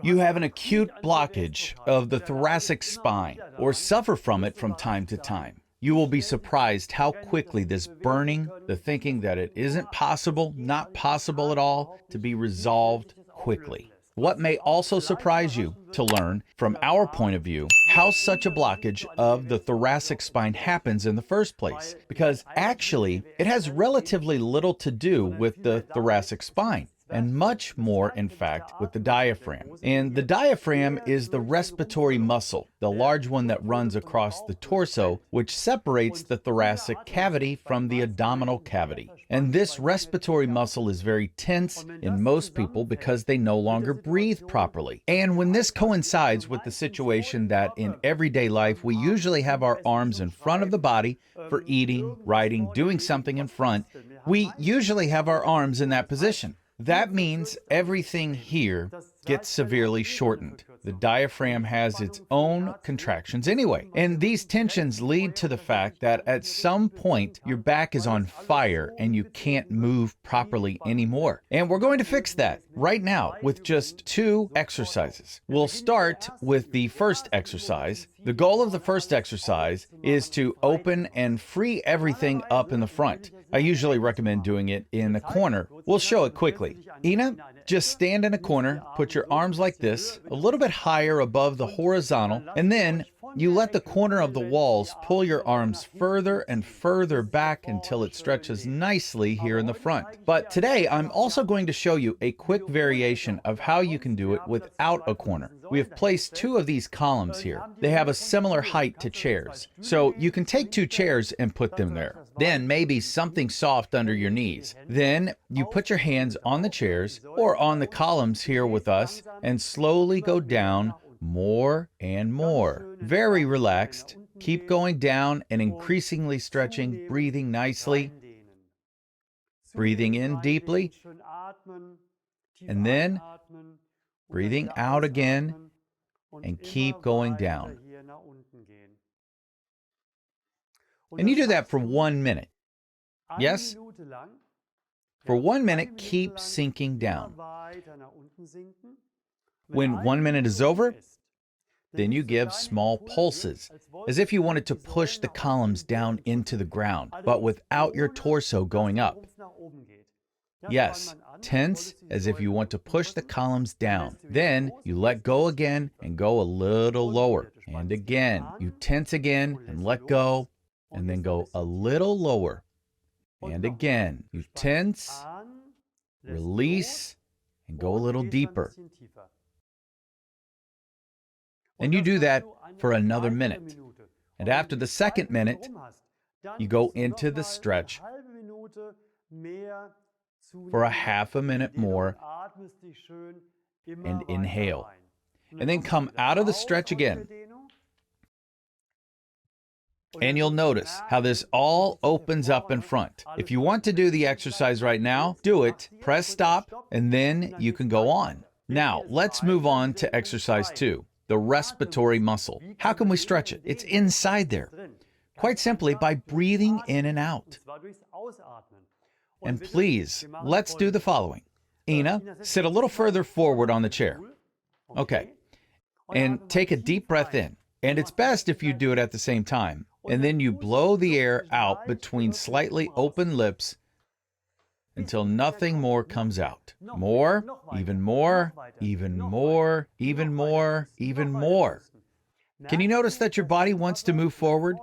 you have an acute blockage of the thoracic spine or suffer from it from time to time, you will be surprised how quickly this burning, the thinking that it isn't possible, not possible at all, to be resolved quickly. What may also surprise you to learn, from our point of view, how such a blockage of the thoracic spine happens in the first place. Because actually, it has relatively little to do with the thoracic spine, and much more, in fact, with the diaphragm. And the diaphragm is the respiratory muscle, the large one that runs across the torso, which separates the thoracic cavity from the abdominal cavity. And this respiratory muscle is very tense in most people because they no longer breathe properly. And when this coincides with the situation that in everyday life we usually have our arms in front of the body for eating, writing, doing something in front, we usually have our arms in that position. That means everything here gets severely shortened. The diaphragm has its own contractions anyway. And these tensions lead to the fact that at some point your back is on fire and you can't move properly anymore. And we're going to fix that right now with just 2 exercises. We'll start with the first exercise. The goal of the first exercise is to open and free everything up in the front. I usually recommend doing it in a corner. We'll show it quickly. Ina, just stand in a corner, put your arms like this, a little bit higher above the horizontal, and then you let the corner of the walls pull your arms further and further back until it stretches nicely here in the front. But today, I'm also going to show you a quick variation of how you can do it without a corner. We have placed 2 of these columns here. They have a similar height to chairs. So you can take 2 chairs and put them there. Then maybe something soft under your knees. Then you put your hands on the chairs or on the columns here with us and slowly go down more and more. Very relaxed. Keep going down and increasingly stretching, breathing nicely. Breathing in deeply. And then breathing out again and keep going down. And you do that for 1 minute. Yes? For 1 minute, keep sinking down. When 1 minute is over, then you give small pulses, as if you wanted to push the columns down into the ground, but without your torso going up. Yes, tense as if you want to push the columns down. Then you let go again and go a little lower. And again, you tense again and let go, and then go a little lower. And again, you tense, release, and go a little deeper. And you do that for another minute. And after the second minute, you go into the stretch for a half a minute more and inhale. And then come out of the stretch again. And you'll notice how this all opens up in front. If you want to do the exercise right now, do it, press stop, and then you can go on. Now, let's move on to exercise 2, the respiratory muscle. How can we stretch it? It's inside there. Quite simply by breathing in and out. And please, let's do the following. Ina, sit a little further forward on the chair. Okay. And take a deep breath in. And it's best if you do it at the same time. And then you blow the air out between slightly open lips until nothing more comes out. More, even more, even more, even more, even more. Can you notice that your body wants to move forward?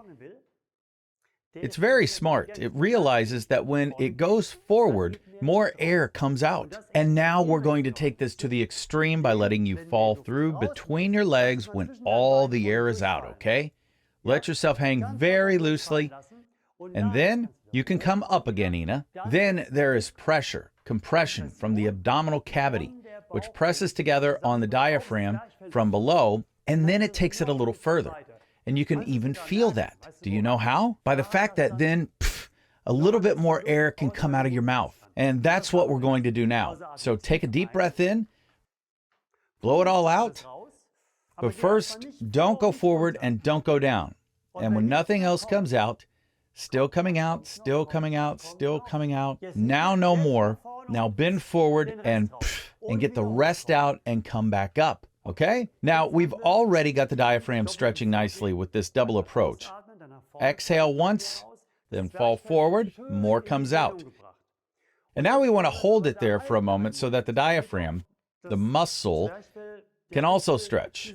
It's very smart. It realizes that when it goes forward, more air comes out. And now we're going to take this to the extreme by letting you fall through between your legs when all the air is out, okay? Let yourself hang very loosely, and then you can come up again, Ina. Then there is pressure, compression from the abdominal cavity, which presses together on the diaphragm from below, and then it takes it a little further. And you can even feel that. Do you know how? By the fact that then a little bit more air can come out of your mouth. And that's what we're going to do now. So take a deep breath in, blow it all out. But first, don't go forward and don't go down. And when nothing else comes out, still coming out, still coming out, still coming out. Now no more. Now bend forward and get the rest out and come back up. Okay? Now, we've already got the diaphragm stretching nicely with this double approach. Exhale once, then fall forward, more comes out. And now we want to hold it there for a moment so that the diaphragm, the muscle, can also stretch.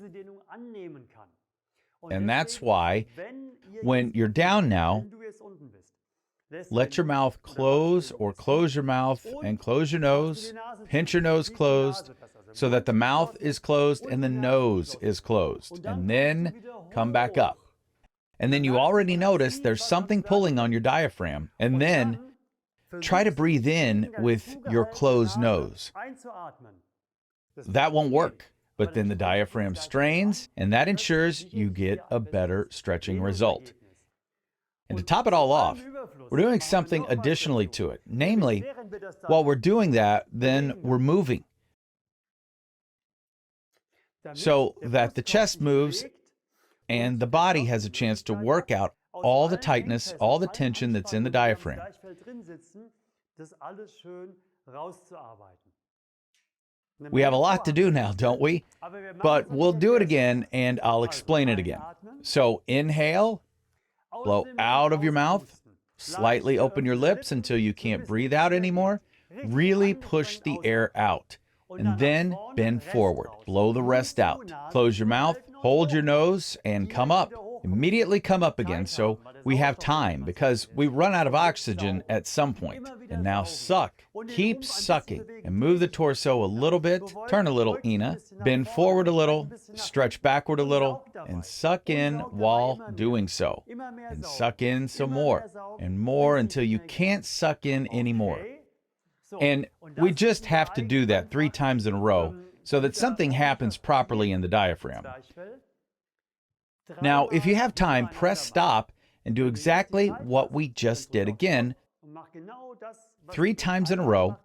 And that's why when you're down now, let your mouth close or close your mouth and close your nose, pinch your nose closed so that the mouth is closed and the nose is closed. And then come back up. And then you already notice there's something pulling on your diaphragm. And then try to breathe in with your closed nose. That won't work. But then the diaphragm strains, and that ensures you get a better stretching result. And to top it all off, we're doing something additionally to it. Namely, while we're doing that, then we're moving. So that the chest moves and the body has a chance to work out all the tightness, all the tension that's in the diaphragm. We have a lot to do now, don't we? But we'll do it again, and I'll explain it again. So inhale, blow out of your mouth, slightly open your lips until you can't breathe out anymore. Really push the air out, and then bend forward. Blow the rest out. Close your mouth, hold your nose, and come up. Immediately come up again so we have time, because we run out of oxygen at some point. And now suck. Keep sucking and move the torso a little bit. Turn a little, Ina. Bend forward a little, stretch backward a little, and suck in while doing so. And suck in some more and more until you can't suck in anymore. And we just have to do that 3 times in a row so that something happens properly in the diaphragm. Now, if you have time, press stop and do exactly what we just did again, 3 times in a row,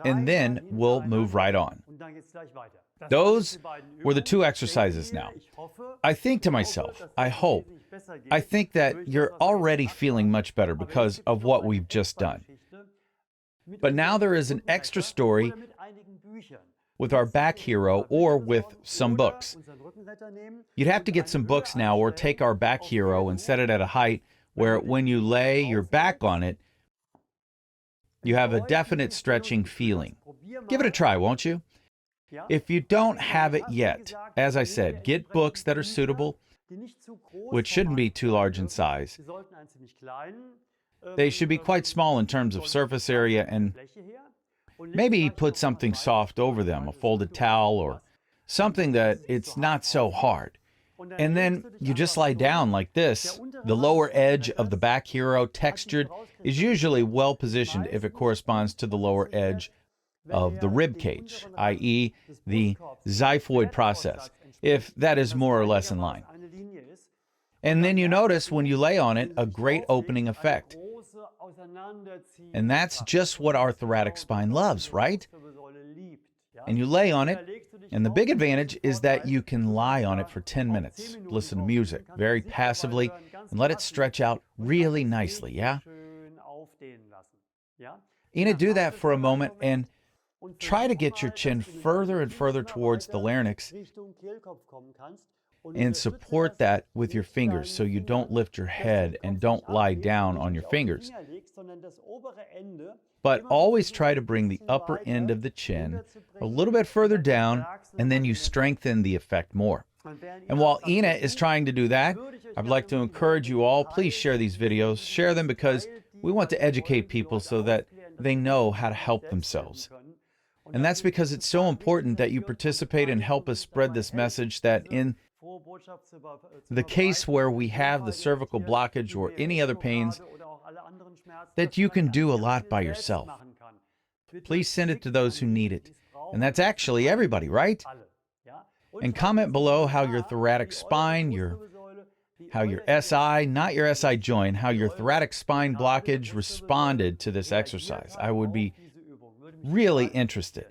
and then we'll move right on. Those were the 2 exercises now. I think to myself, I think that you're already feeling much better because of what we've just done. But now there is an extra story with our back hero or with some books. You'd have to get some books now or take our back hero and set it at a height where when you lay your back on it, you have a definite stretching feeling. Give it a try, won't you? If you don't have it yet, as I said, get books that are suitable, which shouldn't be too large in size. They should be quite small in terms of surface area, and maybe put something soft over them, a folded towel or something that it's not so hard. And then you just lie down like this. The lower edge of the back hero, textured, is usually well positioned if it corresponds to the lower edge of the rib cage, i.e. the xiphoid process, if that is more or less in line. And then you notice when you lay on it, a great opening effect. And that's just what our thoracic spine loves, right? And you lay on it, and the big advantage is that you can lie on it for 10 minutes, listen to music very passively, and let it stretch out really nicely, yeah? Ina, do that for a moment and try to get your chin further and further towards the larynx and support that with your fingers so you don't lift your head and don't lie down on your fingers. But always try to bring the upper end of the chin a little bit further down, and then you strengthen the effect more. And while Ina is trying to do that, I'd like to encourage you all, please share these videos. Share them because we want to educate people so that they know how to help themselves. And that's because it's so important that you participate and help us spread this message that in the case where we have the cervical blockage or any other pains, that you can do a lot by yourself. Please send it to those who need it. And that's actually everybody, right? And comment below how your thoracic spine, how your SI, not your SI joint, how your thoracic spine blockage responded to this exercise. I would be really interested.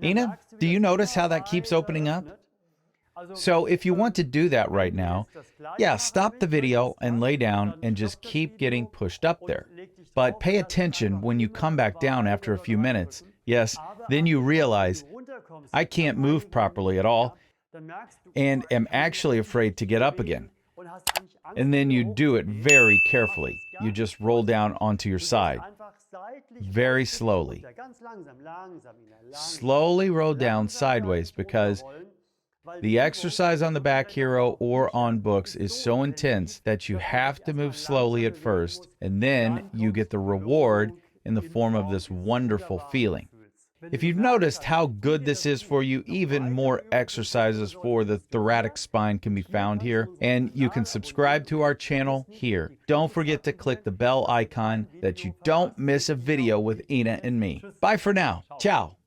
Ina, do you notice how that keeps opening up? So if you want to do that right now, yeah, stop the video and lay down and just keep getting pushed up there. But pay attention when you come back down after a few minutes. Yes, then you realize I can't move properly at all and am actually afraid to get up again. And then you do it very carefully. You just roll down onto your side. Very slowly. Slowly roll down sideways, because the exercise on the Back Hero or on books is so intense that you have to move slowly at first, and then you get the reward in the form of this wonderful feeling. If you've noticed how good this is for you, even more exercises for the thoracic spine can be found here, and you can subscribe to our channel here. Don't forget to click the bell icon that you don't miss a video with Ina and me. Bye for now. Ciao.